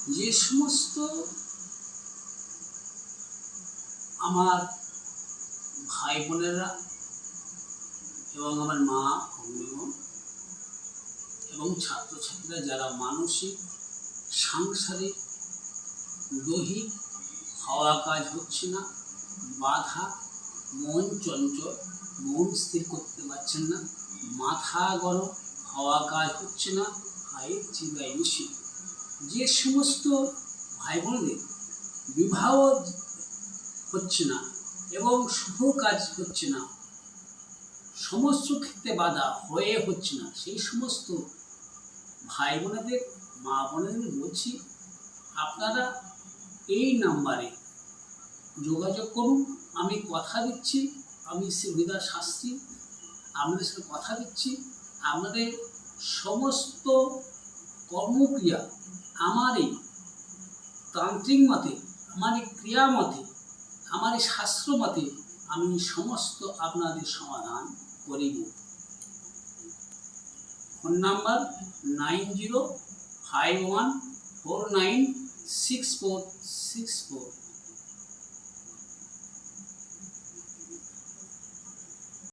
যে সমস্ত আমার ভাই বোনেরা এবং আমার মা ভগ্নীগণ এবং ছাত্রছাত্রীরা যারা মানসিক, সাংসারিক, দৈহিক হওয়া কাজ হচ্ছে না, বাধা, মন চঞ্চল, মন স্থির করতে পারছেন না, মাথা গরম, হওয়া কাজ হচ্ছে না, হায়ের চিন্তায় বেশি, যে সমস্ত ভাই বোনদের বিবাহ হচ্ছে না এবং শুভ কাজ হচ্ছে না, সমস্ত ক্ষেত্রে বাধা হয়ে হচ্ছে না, সেই সমস্ত ভাই বোনেদের, মা বোনেদের বলছি, আপনারা এই নাম্বারে যোগাযোগ করুন। আমি কথা দিচ্ছি, আমি সুবিধা শাস্ত্রী আপনাদের সাথে কথা দিচ্ছি, আপনাদের সমস্ত কর্মক্রিয়া আমার এই তান্ত্রিক মতে, আমার এই ক্রিয়া মতে, আমার এই শাস্ত্র মতে আমি সমস্ত আপনাদের সমাধান করিব। Phone number 9051496464।